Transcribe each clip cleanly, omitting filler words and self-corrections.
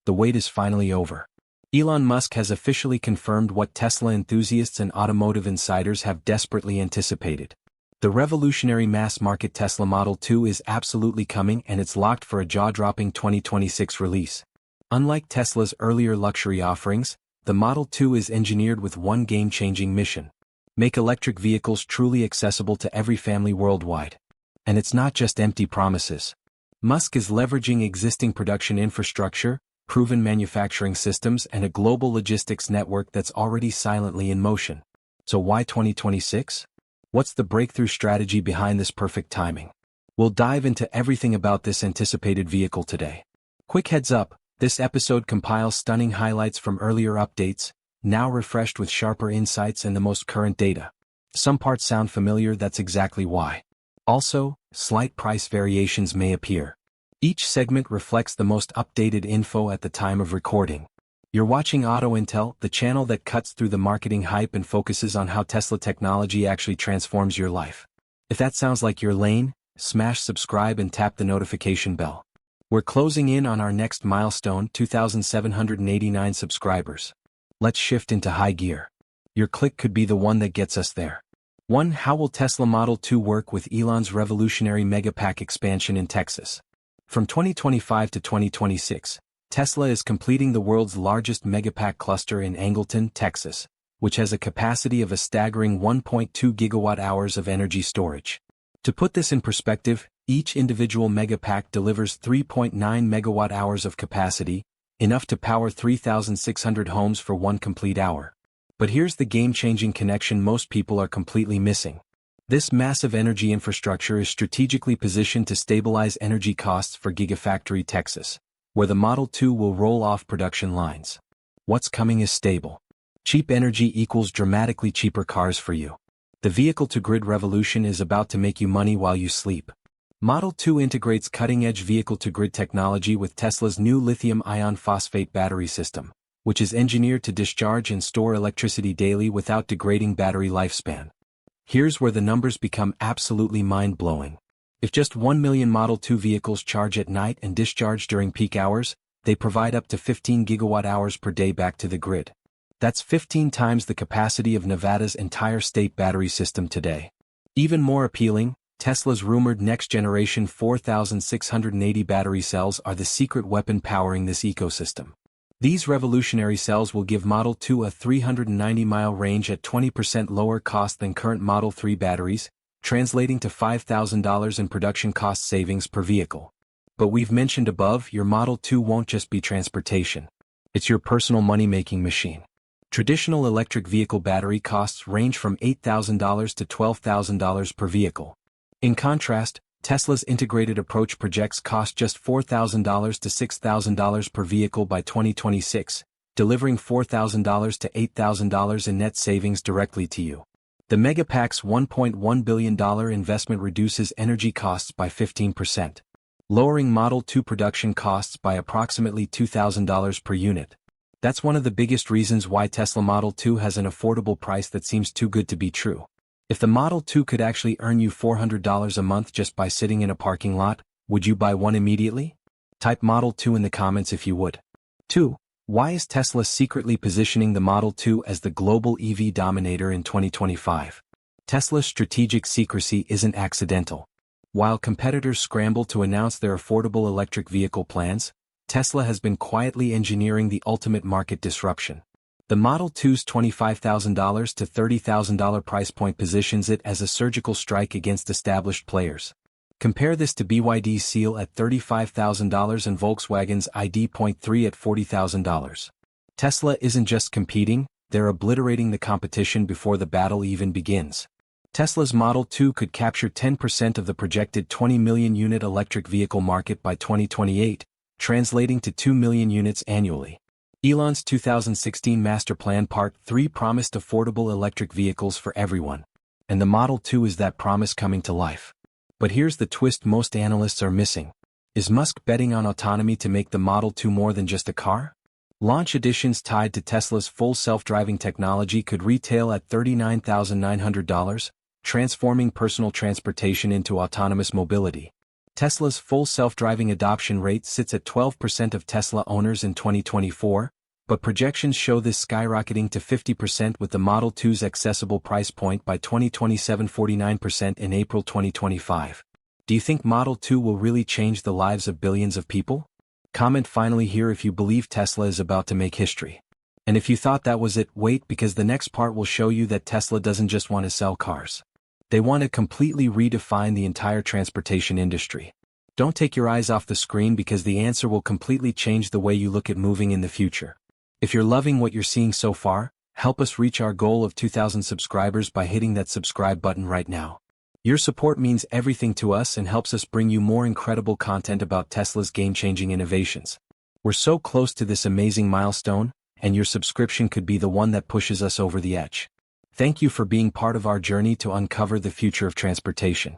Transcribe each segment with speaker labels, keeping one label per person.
Speaker 1: the wait is finally over. Elon Musk has officially confirmed what Tesla enthusiasts and automotive insiders have desperately anticipated. The revolutionary mass-market Tesla Model 2 is absolutely coming, and it's locked for a jaw-dropping 2026 release. Unlike Tesla's earlier luxury offerings, the Model 2 is engineered with one game-changing mission: make electric vehicles truly accessible to every family worldwide. And it's not just empty promises. Musk is leveraging existing production infrastructure, proven manufacturing systems, and a global logistics network that's already silently in motion. So why 2026? What's the breakthrough strategy behind this perfect timing? We'll dive into everything about this anticipated vehicle today. Quick heads up, this episode compiles stunning highlights from earlier updates, now refreshed with sharper insights and the most current data. Some parts sound familiar, that's exactly why. Also, slight price variations may appear. Each segment reflects the most updated info at the time of recording. You're watching Auto Intel, the channel that cuts through the marketing hype and focuses on how Tesla technology actually transforms your life. If that sounds like your lane, smash subscribe and tap the notification bell. We're closing in on our next milestone, 2,789 subscribers. Let's shift into high gear. Your click could be the one that gets us there. 1. How will Tesla Model 2 work with Elon's revolutionary Megapack expansion in Texas? From 2025 to 2026, Tesla is completing the world's largest Megapack cluster in Angleton, Texas, which has a capacity of a staggering 1.2 gigawatt-hours of energy storage. To put this in perspective, each individual Megapack delivers 3.9 megawatt-hours of capacity, enough to power 3,600 homes for one complete hour. But here's the game-changing connection most people are completely missing. This massive energy infrastructure is strategically positioned to stabilize energy costs for Gigafactory Texas, where the Model 2 will roll off production lines. What's coming is stable. Cheap energy equals dramatically cheaper cars for you. The vehicle-to-grid revolution is about to make you money while you sleep. Model 2 integrates cutting-edge vehicle-to-grid technology with Tesla's new lithium iron phosphate battery system, which is engineered to discharge and store electricity daily without degrading battery lifespan. Here's where the numbers become absolutely mind-blowing. If just 1 million Model 2 vehicles charge at night and discharge during peak hours, they provide up to 15 gigawatt-hours per day back to the grid. That's 15 times the capacity of Nevada's entire state battery system today. Even more appealing, Tesla's rumored next-generation 4,680 battery cells are the secret weapon powering this ecosystem. These revolutionary cells will give Model 2 a 390-mile range at 20% lower cost than current Model 3 batteries, translating to $5,000 in production cost savings per vehicle. But we've mentioned above, your Model 2 won't just be transportation. It's your personal money-making machine. Traditional electric vehicle battery costs range from $8,000 to $12,000 per vehicle. In contrast, Tesla's integrated approach projects cost just $4,000 to $6,000 per vehicle by 2026, delivering $4,000 to $8,000 in net savings directly to you. The Megapack's $1.1 billion investment reduces energy costs by 15%, lowering Model 2 production costs by approximately $2,000 per unit. That's one of the biggest reasons why Tesla Model 2 has an affordable price that seems too good to be true. If the Model 2 could actually earn you $400 a month just by sitting in a parking lot, would you buy one immediately? Type Model 2 in the comments if you would. 2. Why is Tesla secretly positioning the Model 2 as the global EV dominator in 2025? Tesla's strategic secrecy isn't accidental. While competitors scramble to announce their affordable electric vehicle plans, Tesla has been quietly engineering the ultimate market disruption. The Model 2's $25,000 to $30,000 price point positions it as a surgical strike against established players. Compare this to BYD's Seal at $35,000 and Volkswagen's ID.3 at $40,000. Tesla isn't just competing, they're obliterating the competition before the battle even begins. Tesla's Model 2 could capture 10% of the projected 20 million unit electric vehicle market by 2028, translating to 2 million units annually. Elon's 2016 Master Plan Part 3 promised affordable electric vehicles for everyone, and the Model 2 is that promise coming to life. But here's the twist most analysts are missing. Is Musk betting on autonomy to make the Model 2 more than just a car? Launch editions tied to Tesla's full self-driving technology could retail at $39,900, transforming personal transportation into autonomous mobility. Tesla's full self-driving adoption rate sits at 12% of Tesla owners in 2024, but projections show this skyrocketing to 50% with the Model 2's accessible price point by 2027, 49% in April 2025. Do you think Model 2 will really change the lives of billions of people? Comment finally here if you believe Tesla is about to make history. And if you thought that was it, wait, because the next part will show you that Tesla doesn't just want to sell cars. They want to completely redefine the entire transportation industry. Don't take your eyes off the screen because the answer will completely change the way you look at moving in the future. If you're loving what you're seeing so far, help us reach our goal of 2,000 subscribers by hitting that subscribe button right now. Your support means everything to us and helps us bring you more incredible content about Tesla's game-changing innovations. We're so close to this amazing milestone, and your subscription could be the one that pushes us over the edge. Thank you for being part of our journey to uncover the future of transportation.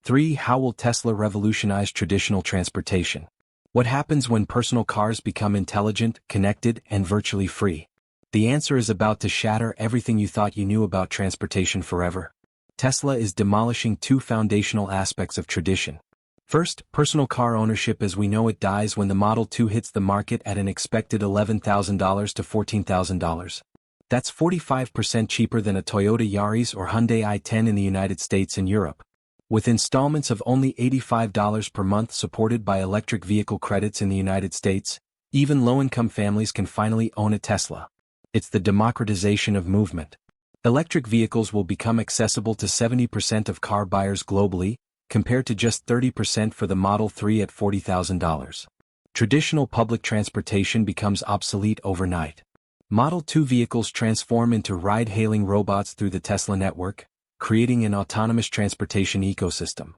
Speaker 1: 3. How will Tesla revolutionize traditional transportation? What happens when personal cars become intelligent, connected, and virtually free? The answer is about to shatter everything you thought you knew about transportation forever. Tesla is demolishing two foundational aspects of tradition. First, personal car ownership as we know it dies when the Model 2 hits the market at an expected $11,000 to $14,000. That's 45% cheaper than a Toyota Yaris or Hyundai i10 in the United States and Europe. With installments of only $85 per month supported by electric vehicle credits in the United States, even low-income families can finally own a Tesla. It's the democratization of movement. Electric vehicles will become accessible to 70% of car buyers globally, compared to just 30% for the Model 3 at $40,000. Traditional public transportation becomes obsolete overnight. Model 2 vehicles transform into ride-hailing robots through the Tesla network, creating an autonomous transportation ecosystem.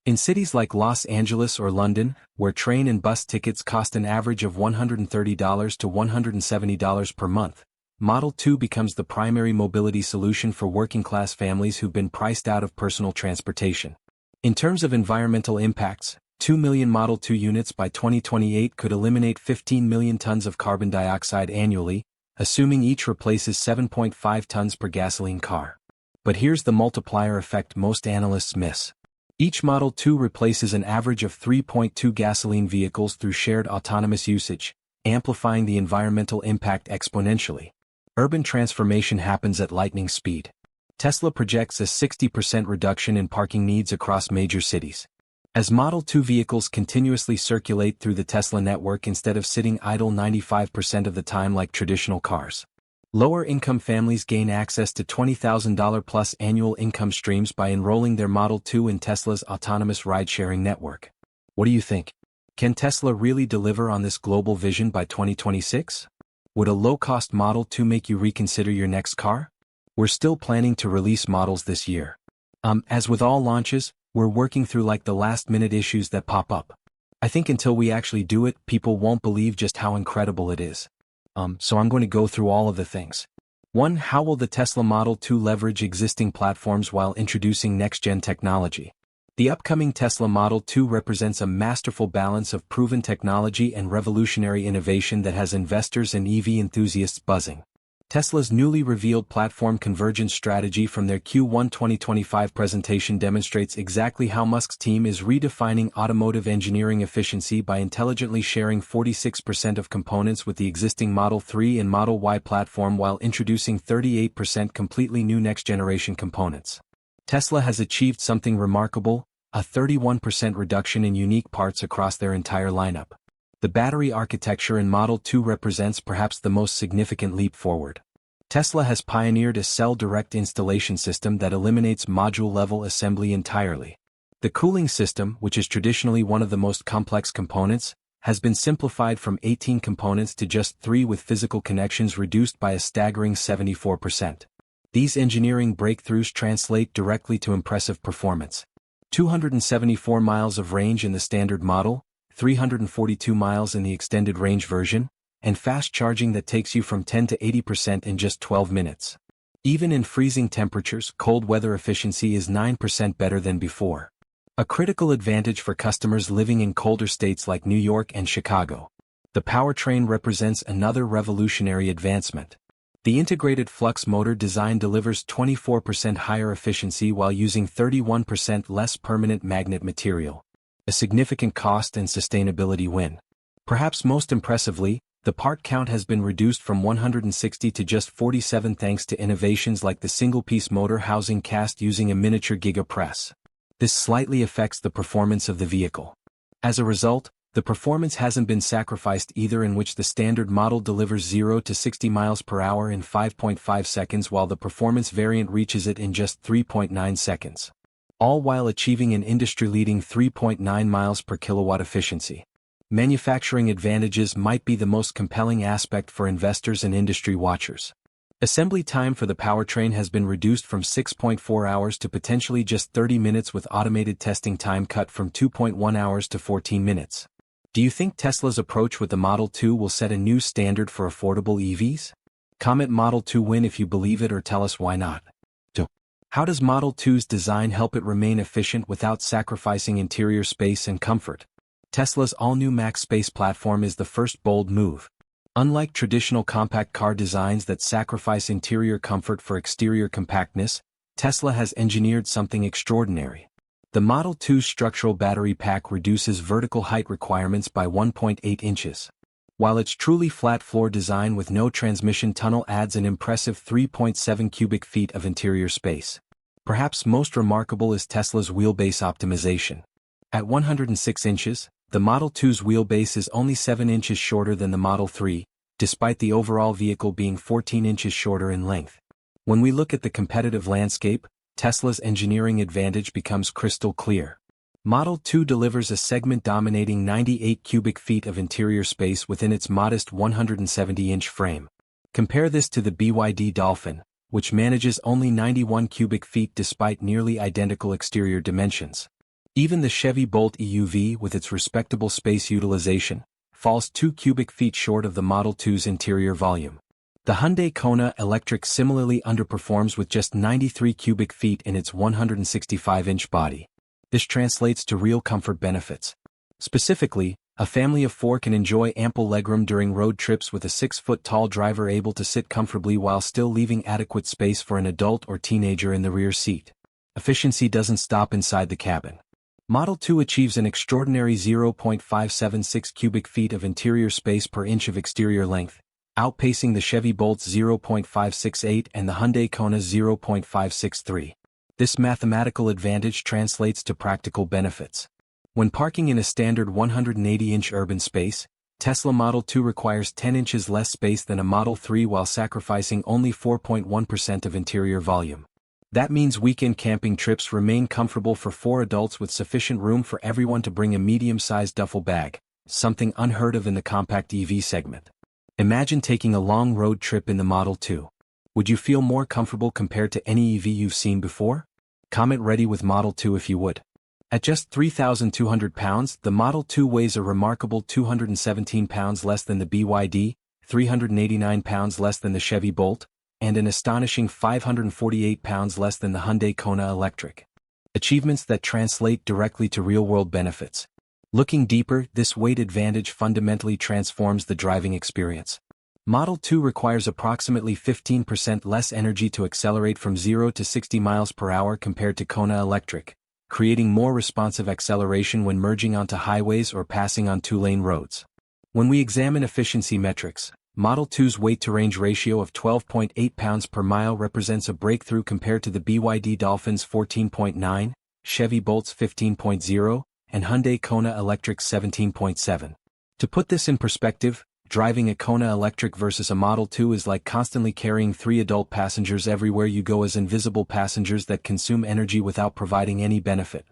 Speaker 1: In cities like Los Angeles or London, where train and bus tickets cost an average of $130 to $170 per month, Model 2 becomes the primary mobility solution for working-class families who've been priced out of personal transportation. In terms of environmental impacts, 2 million Model 2 units by 2028 could eliminate 15 million tons of carbon dioxide annually, assuming each replaces 7.5 tons per gasoline car. But here's the multiplier effect most analysts miss. Each Model 2 replaces an average of 3.2 gasoline vehicles through shared autonomous usage, amplifying the environmental impact exponentially. Urban transformation happens at lightning speed. Tesla projects a 60% reduction in parking needs across major cities. As Model 2 vehicles continuously circulate through the Tesla network instead of sitting idle 95% of the time like traditional cars. Lower-income families gain access to $20,000 plus annual income streams by enrolling their Model 2 in Tesla's autonomous ride-sharing network. What do you think? Can Tesla really deliver on this global vision by 2026? Would a low-cost Model 2 make you reconsider your next car? We're still planning to release models this year. As with all launches, we're working through like the last-minute issues that pop up. I think until we actually do it, people won't believe just how incredible it is. So I'm going to go through all of the things. 1. How will the Tesla Model 2 leverage existing platforms while introducing next-gen technology? The upcoming Tesla Model 2 represents a masterful balance of proven technology and revolutionary innovation that has investors and EV enthusiasts buzzing. Tesla's newly revealed platform convergence strategy from their Q1 2025 presentation demonstrates exactly how Musk's team is redefining automotive engineering efficiency by intelligently sharing 46% of components with the existing Model 3 and Model Y platform while introducing 38% completely new next-generation components. Tesla has achieved something remarkable, a 31% reduction in unique parts across their entire lineup. The battery architecture in Model 2 represents perhaps the most significant leap forward. Tesla has pioneered a cell direct installation system that eliminates module-level assembly entirely. The cooling system, which is traditionally one of the most complex components, has been simplified from 18 components to just 3 with physical connections reduced by a staggering 74%. These engineering breakthroughs translate directly to impressive performance. 274 miles of range in the standard model, 342 miles in the extended range version, and fast charging that takes you from 10 to 80% in just 12 minutes. Even in freezing temperatures, cold weather efficiency is 9% better than before. A critical advantage for customers living in colder states like New York and Chicago. The powertrain represents another revolutionary advancement. The integrated flux motor design delivers 24% higher efficiency while using 31% less permanent magnet material. a significant cost and sustainability win. Perhaps most impressively, the part count has been reduced from 160 to just 47 thanks to innovations like the single-piece motor housing cast using a miniature Giga press. This slightly affects the performance of the vehicle. As a result, the performance hasn't been sacrificed either, in which the standard model delivers 0 to 60 miles per hour in 5.5 seconds while the performance variant reaches it in just 3.9 seconds. All while achieving an industry-leading 3.9 miles per kilowatt efficiency. Manufacturing advantages might be the most compelling aspect for investors and industry watchers. Assembly time for the powertrain has been reduced from 6.4 hours to potentially just 30 minutes, with automated testing time cut from 2.1 hours to 14 minutes. Do you think Tesla's approach with the Model 2 will set a new standard for affordable EVs? Comment Model 2 win if you believe it, or tell us why not. 2. How does Model 2's design help it remain efficient without sacrificing interior space and comfort? Tesla's all-new Max Space platform is the first bold move. Unlike traditional compact car designs that sacrifice interior comfort for exterior compactness, Tesla has engineered something extraordinary. The Model 2's structural battery pack reduces vertical height requirements by 1.8 inches. While its truly flat floor design with no transmission tunnel adds an impressive 3.7 cubic feet of interior space. Perhaps most remarkable is Tesla's wheelbase optimization. At 106 inches, the Model 2's wheelbase is only 7 inches shorter than the Model 3, despite the overall vehicle being 14 inches shorter in length. When we look at the competitive landscape, Tesla's engineering advantage becomes crystal clear. Model 2 delivers a segment-dominating 98 cubic feet of interior space within its modest 170-inch frame. Compare this to the BYD Dolphin, which manages only 91 cubic feet despite nearly identical exterior dimensions. Even the Chevy Bolt EUV, with its respectable space utilization, falls 2 cubic feet short of the Model 2's interior volume. The Hyundai Kona Electric similarly underperforms with just 93 cubic feet in its 165-inch body. This translates to real comfort benefits. Specifically, a family of 4 can enjoy ample legroom during road trips with a 6-foot-tall driver able to sit comfortably while still leaving adequate space for an adult or teenager in the rear seat. Efficiency doesn't stop inside the cabin. Model 2 achieves an extraordinary 0.576 cubic feet of interior space per inch of exterior length, outpacing the Chevy Bolt's 0.568 and the Hyundai Kona's 0.563. This mathematical advantage translates to practical benefits. When parking in a standard 180-inch urban space, Tesla Model 2 requires 10 inches less space than a Model 3 while sacrificing only 4.1% of interior volume. That means weekend camping trips remain comfortable for 4 adults with sufficient room for everyone to bring a medium-sized duffel bag, something unheard of in the compact EV segment. Imagine taking a long road trip in the Model 2. Would you feel more comfortable compared to any EV you've seen before? Comment ready with Model 2 if you would. At just 3,200 pounds, the Model 2 weighs a remarkable 217 pounds less than the BYD, 389 pounds less than the Chevy Bolt, and an astonishing 548 pounds less than the Hyundai Kona Electric. Achievements that translate directly to real-world benefits. Looking deeper, this weight advantage fundamentally transforms the driving experience. Model 2 requires approximately 15% less energy to accelerate from 0 to 60 miles per hour compared to Kona Electric, creating more responsive acceleration when merging onto highways or passing on 2-lane roads. When we examine efficiency metrics, Model 2's weight-to-range ratio of 12.8 pounds per mile represents a breakthrough compared to the BYD Dolphin's 14.9, Chevy Bolt's 15.0, and Hyundai Kona Electric's 17.7. To put this in perspective, driving a Kona Electric versus a Model 2 is like constantly carrying 3 adult passengers everywhere you go as invisible passengers that consume energy without providing any benefit.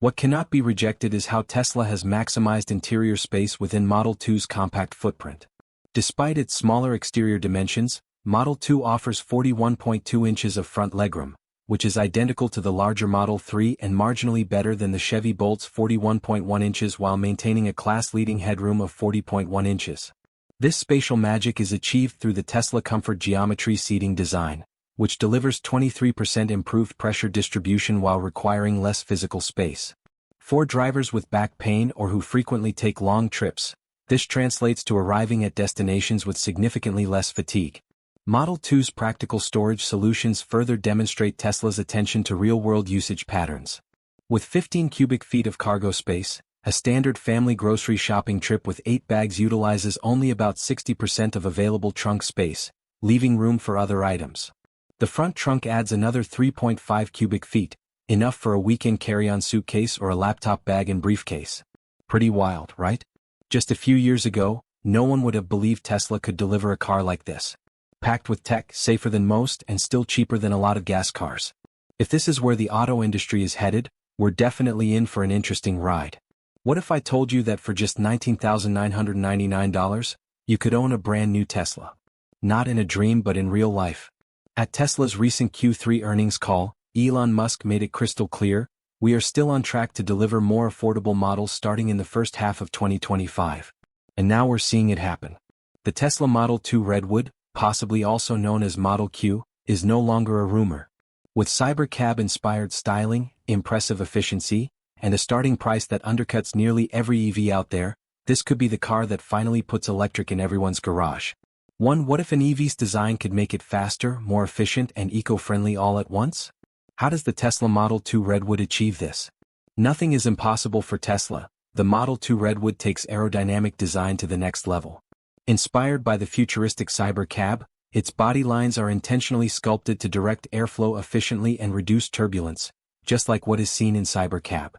Speaker 1: What cannot be rejected is how Tesla has maximized interior space within Model 2's compact footprint. Despite its smaller exterior dimensions, Model 2 offers 41.2 inches of front legroom, which is identical to the larger Model 3 and marginally better than the Chevy Bolt's 41.1 inches while maintaining a class-leading headroom of 40.1 inches. This spatial magic is achieved through the Tesla Comfort Geometry seating design, which delivers 23% improved pressure distribution while requiring less physical space. For drivers with back pain or who frequently take long trips, this translates to arriving at destinations with significantly less fatigue. Model 2's practical storage solutions further demonstrate Tesla's attention to real-world usage patterns. With 15 cubic feet of cargo space, A standard family grocery shopping trip with 8 bags utilizes only about 60% of available trunk space, leaving room for other items. The front trunk adds another 3.5 cubic feet, enough for a weekend carry-on suitcase or a laptop bag and briefcase. Pretty wild, right? Just a few years ago, no one would have believed Tesla could deliver a car like this. Packed with tech, safer than most, and still cheaper than a lot of gas cars. If this is where the auto industry is headed, we're definitely in for an interesting ride. What if I told you that for just $19,999, you could own a brand new Tesla? Not in a dream but in real life. At Tesla's recent Q3 earnings call, Elon Musk made it crystal clear, we are still on track to deliver more affordable models starting in the first half of 2025. And now we're seeing it happen. The Tesla Model 2 Redwood, possibly also known as Model Q, is no longer a rumor. With Cybercab-inspired styling, impressive efficiency, and a starting price that undercuts nearly every EV out there, this could be the car that finally puts electric in everyone's garage. What if an EV's design could make it faster, more efficient, and eco-friendly all at once? How does the Tesla Model 2 Redwood achieve this? Nothing is impossible for Tesla. The Model 2 Redwood takes aerodynamic design to the next level. Inspired by the futuristic Cybercab, its body lines are intentionally sculpted to direct airflow efficiently and reduce turbulence, just like what is seen in Cybercab.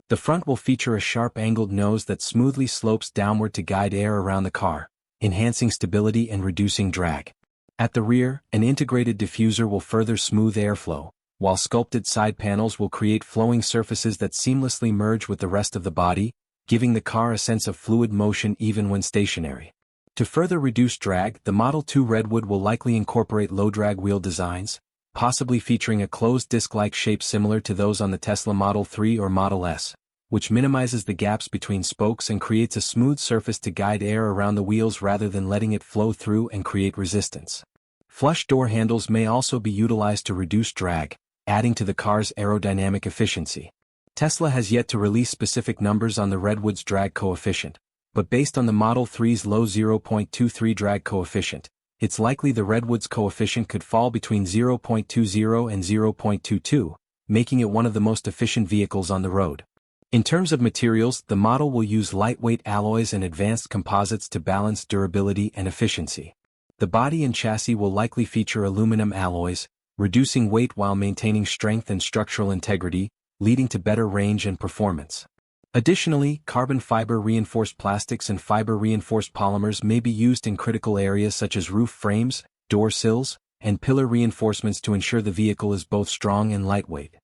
Speaker 1: The front will feature a sharp-angled nose that smoothly slopes downward to guide air around the car, enhancing stability and reducing drag. At the rear, an integrated diffuser will further smooth airflow, while sculpted side panels will create flowing surfaces that seamlessly merge with the rest of the body, giving the car a sense of fluid motion even when stationary. To further reduce drag, the Model 2 Redwood will likely incorporate low-drag wheel designs, possibly featuring a closed disc-like shape similar to those on the Tesla Model 3 or Model S, which minimizes the gaps between spokes and creates a smooth surface to guide air around the wheels rather than letting it flow through and create resistance. Flush door handles may also be utilized to reduce drag, adding to the car's aerodynamic efficiency. Tesla has yet to release specific numbers on the Redwood's drag coefficient, but based on the Model 3's low 0.23 drag coefficient, it's likely the Redwood's coefficient could fall between 0.20 and 0.22, making it one of the most efficient vehicles on the road. In terms of materials, the model will use lightweight alloys and advanced composites to balance durability and efficiency. The body and chassis will likely feature aluminum alloys, reducing weight while maintaining strength and structural integrity, leading to better range and performance. Additionally, carbon fiber reinforced plastics and fiber reinforced polymers may be used in critical areas such as roof frames, door sills, and pillar reinforcements to ensure the vehicle is both strong and lightweight.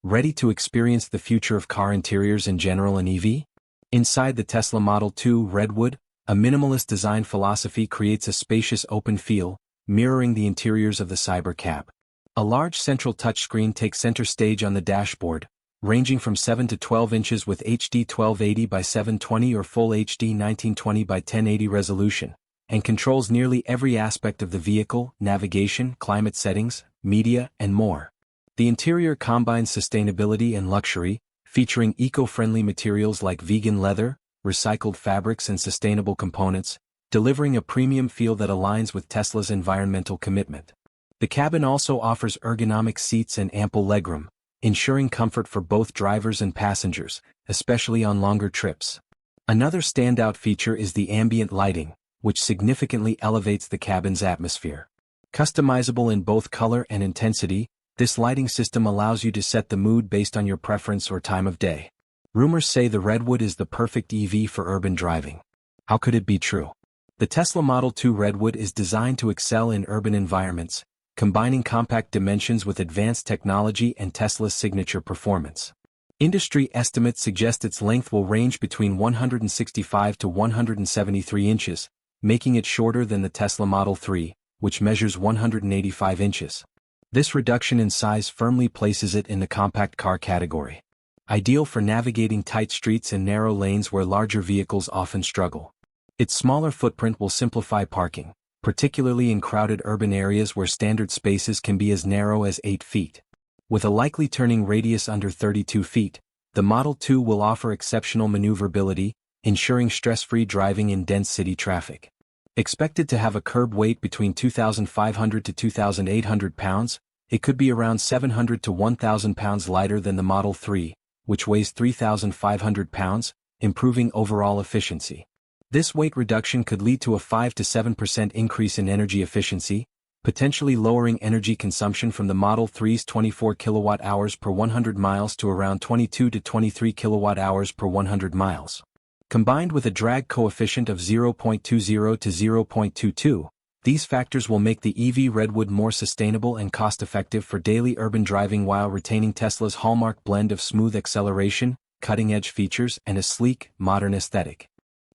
Speaker 1: Ready to experience the future of car interiors in general and EV? Inside the Tesla Model 2 Redwood, a minimalist design philosophy creates a spacious open feel, mirroring the interiors of the Cybercab. A large central touchscreen takes center stage on the dashboard, ranging from 7 to 12 inches with HD 1280 by 720 or Full HD 1920 by 1080 resolution, and controls nearly every aspect of the vehicle: navigation, climate settings, media, and more. The interior combines sustainability and luxury, featuring eco-friendly materials like vegan leather, recycled fabrics and sustainable components, delivering a premium feel that aligns with Tesla's environmental commitment. The cabin also offers ergonomic seats and ample legroom, ensuring comfort for both drivers and passengers, especially on longer trips. Another standout feature is the ambient lighting, which significantly elevates the cabin's atmosphere. Customizable in both color and intensity, this lighting system allows you to set the mood based on your preference or time of day. Rumors say the Redwood is the perfect EV for urban driving. How could it be true? The Tesla Model 2 Redwood is designed to excel in urban environments, combining compact dimensions with advanced technology and Tesla's signature performance. Industry estimates suggest its length will range between 165 to 173 inches, making it shorter than the Tesla Model 3, which measures 185 inches. This reduction in size firmly places it in the compact car category. Ideal for navigating tight streets and narrow lanes where larger vehicles often struggle. Its smaller footprint will simplify parking, particularly in crowded urban areas where standard spaces can be as narrow as 8 feet. With a likely turning radius under 32 feet, the Model 2 will offer exceptional maneuverability, ensuring stress-free driving in dense city traffic. Expected to have a curb weight between 2,500 to 2,800 pounds, it could be around 700 to 1,000 pounds lighter than the Model 3, which weighs 3,500 pounds, improving overall efficiency. This weight reduction could lead to a 5 to 7% increase in energy efficiency, potentially lowering energy consumption from the Model 3's 24 kilowatt-hours per 100 miles to around 22 to 23 kilowatt-hours per 100 miles. Combined with a drag coefficient of 0.20 to 0.22, these factors will make the EV Redwood more sustainable and cost-effective for daily urban driving while retaining Tesla's hallmark blend of smooth acceleration, cutting-edge features, and a sleek, modern aesthetic.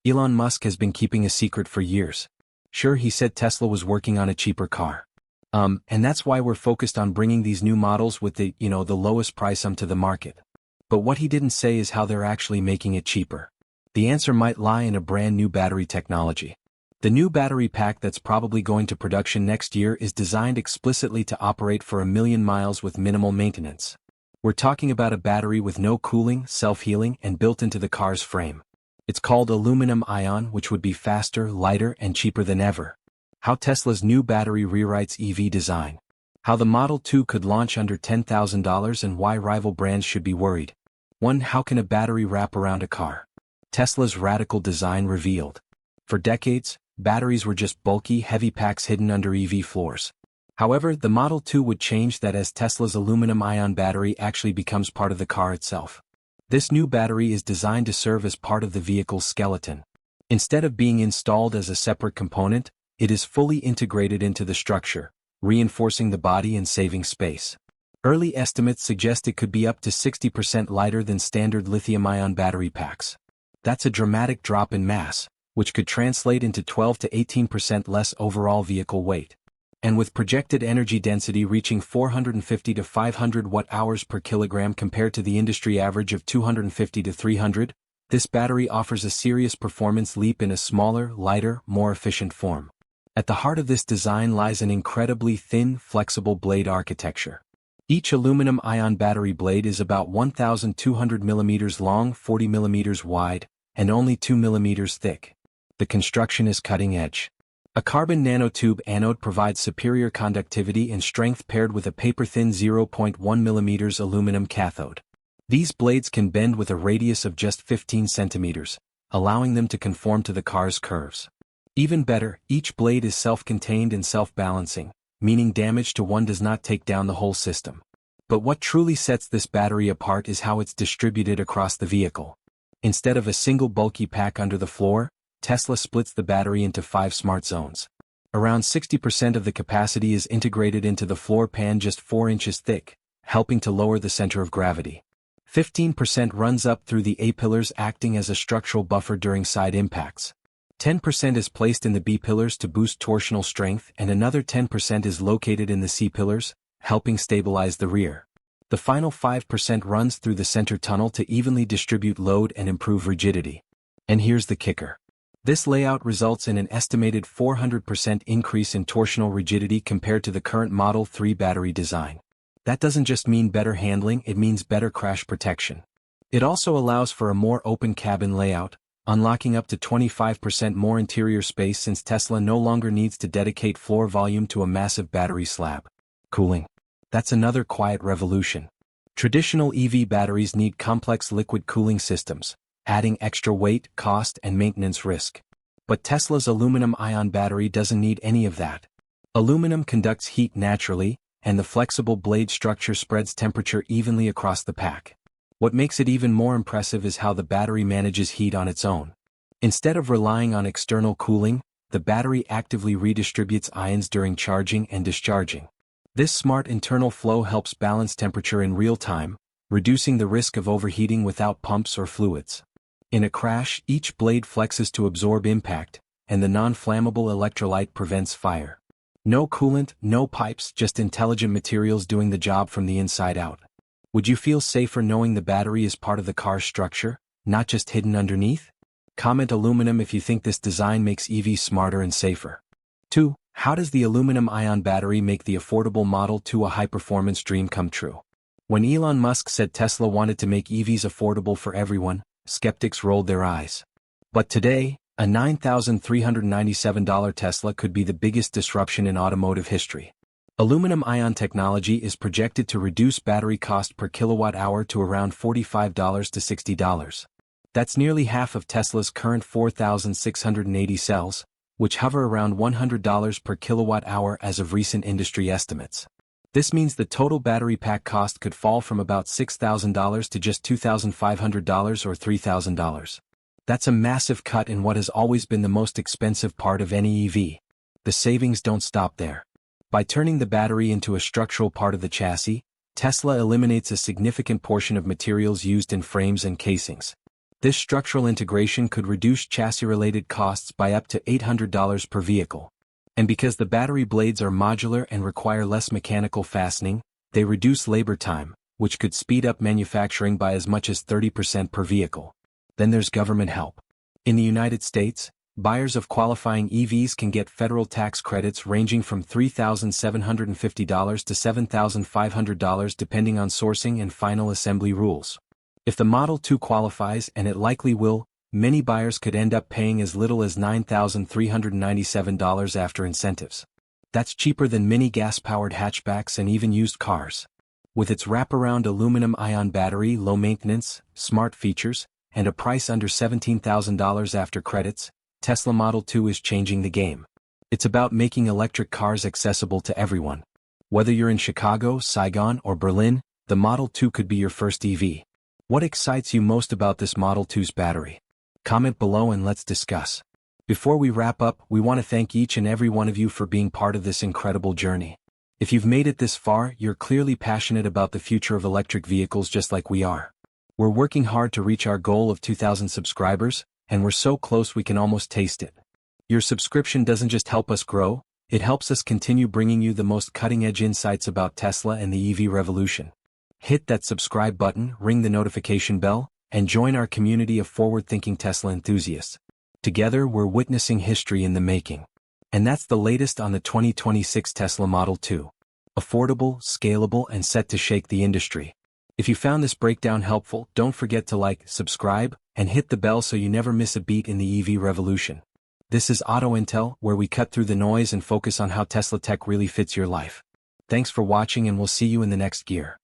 Speaker 1: Elon Musk has been keeping a secret for years. Sure, he said Tesla was working on a cheaper car. And that's why we're focused on bringing these new models with the lowest price to the market. But what he didn't say is how they're actually making it cheaper. The answer might lie in a brand new battery technology. The new battery pack that's probably going to production next year is designed explicitly to operate for 1 million miles with minimal maintenance. We're talking about a battery with no cooling, self-healing, and built into the car's frame. It's called aluminum-ion, which would be faster, lighter, and cheaper than ever. How Tesla's new battery rewrites EV design. How the Model 2 could launch under $10,000 and why rival brands should be worried. 1. How can a battery wrap around a car? Tesla's radical design revealed. For decades, batteries were just bulky, heavy packs hidden under EV floors. However, the Model 2 would change that as Tesla's aluminum-ion battery actually becomes part of the car itself. This new battery is designed to serve as part of the vehicle's skeleton. Instead of being installed as a separate component, it is fully integrated into the structure, reinforcing the body and saving space. Early estimates suggest it could be up to 60% lighter than standard lithium-ion battery packs. That's a dramatic drop in mass, which could translate into 12 to 18% less overall vehicle weight. And with projected energy density reaching 450 to 500 watt-hours per kilogram compared to the industry average of 250 to 300, this battery offers a serious performance leap in a smaller, lighter, more efficient form. At the heart of this design lies an incredibly thin, flexible blade architecture. Each aluminum-ion battery blade is about 1,200 millimeters long, 40 millimeters wide, and only 2 millimeters thick. The construction is cutting-edge. A carbon nanotube anode provides superior conductivity and strength paired with a paper-thin 0.1 mm aluminum cathode. These blades can bend with a radius of just 15 centimeters, allowing them to conform to the car's curves. Even better, each blade is self-contained and self-balancing, meaning damage to one does not take down the whole system. But what truly sets this battery apart is how it's distributed across the vehicle. Instead of a single bulky pack under the floor, Tesla splits the battery into 5 smart zones. Around 60% of the capacity is integrated into the floor pan just 4 inches thick, helping to lower the center of gravity. 15% runs up through the A-pillars acting as a structural buffer during side impacts. 10% is placed in the B-pillars to boost torsional strength and another 10% is located in the C-pillars, helping stabilize the rear. The final 5% runs through the center tunnel to evenly distribute load and improve rigidity. And here's the kicker. This layout results in an estimated 400% increase in torsional rigidity compared to the current Model 3 battery design. That doesn't just mean better handling, it means better crash protection. It also allows for a more open cabin layout, unlocking up to 25% more interior space since Tesla no longer needs to dedicate floor volume to a massive battery slab. Cooling. That's another quiet revolution. Traditional EV batteries need complex liquid cooling systems, adding extra weight, cost, and maintenance risk. But Tesla's aluminum-ion battery doesn't need any of that. Aluminum conducts heat naturally, and the flexible blade structure spreads temperature evenly across the pack. What makes it even more impressive is how the battery manages heat on its own. Instead of relying on external cooling, the battery actively redistributes ions during charging and discharging. This smart internal flow helps balance temperature in real time, reducing the risk of overheating without pumps or fluids. In a crash, each blade flexes to absorb impact, and the non-flammable electrolyte prevents fire. No coolant, no pipes, just intelligent materials doing the job from the inside out. Would you feel safer knowing the battery is part of the car's structure, not just hidden underneath? Comment aluminum if you think this design makes EVs smarter and safer. 2. How does the aluminum-ion battery make the affordable Model 2 a high-performance dream come true? When Elon Musk said Tesla wanted to make EVs affordable for everyone, skeptics rolled their eyes. But today, a $9,397 Tesla could be the biggest disruption in automotive history. Aluminum-ion technology is projected to reduce battery cost per kilowatt-hour to around $45 to $60. That's nearly half of Tesla's current 4,680 cells, which hover around $100 per kilowatt-hour as of recent industry estimates. This means the total battery pack cost could fall from about $6,000 to just $2,500 or $3,000. That's a massive cut in what has always been the most expensive part of any EV. The savings don't stop there. By turning the battery into a structural part of the chassis, Tesla eliminates a significant portion of materials used in frames and casings. This structural integration could reduce chassis-related costs by up to $800 per vehicle. And because the battery blades are modular and require less mechanical fastening, they reduce labor time, which could speed up manufacturing by as much as 30% per vehicle. Then there's government help. In the United States, buyers of qualifying EVs can get federal tax credits ranging from $3,750 to $7,500 depending on sourcing and final assembly rules. If the Model 2 qualifies, and it likely will, many buyers could end up paying as little as $9,397 after incentives. That's cheaper than many gas-powered hatchbacks and even used cars. With its wraparound aluminum-ion battery, low maintenance, smart features, and a price under $17,000 after credits, Tesla Model 2 is changing the game. It's about making electric cars accessible to everyone. Whether you're in Chicago, Saigon, or Berlin, the Model 2 could be your first EV. What excites you most about this Model 2's battery? Comment below and let's discuss. Before we wrap up, we want to thank each and every one of you for being part of this incredible journey. If you've made it this far, you're clearly passionate about the future of electric vehicles just like we are. We're working hard to reach our goal of 2,000 subscribers, and we're so close we can almost taste it. Your subscription doesn't just help us grow, it helps us continue bringing you the most cutting-edge insights about Tesla and the EV revolution. Hit that subscribe button, ring the notification bell, and join our community of forward-thinking Tesla enthusiasts. Together, we're witnessing history in the making. And that's the latest on the 2026 Tesla Model 2. Affordable, scalable, and set to shake the industry. If you found this breakdown helpful, don't forget to like, subscribe, and hit the bell so you never miss a beat in the EV revolution. This is Auto Intel, where we cut through the noise and focus on how Tesla tech really fits your life. Thanks for watching, and we'll see you in the next gear.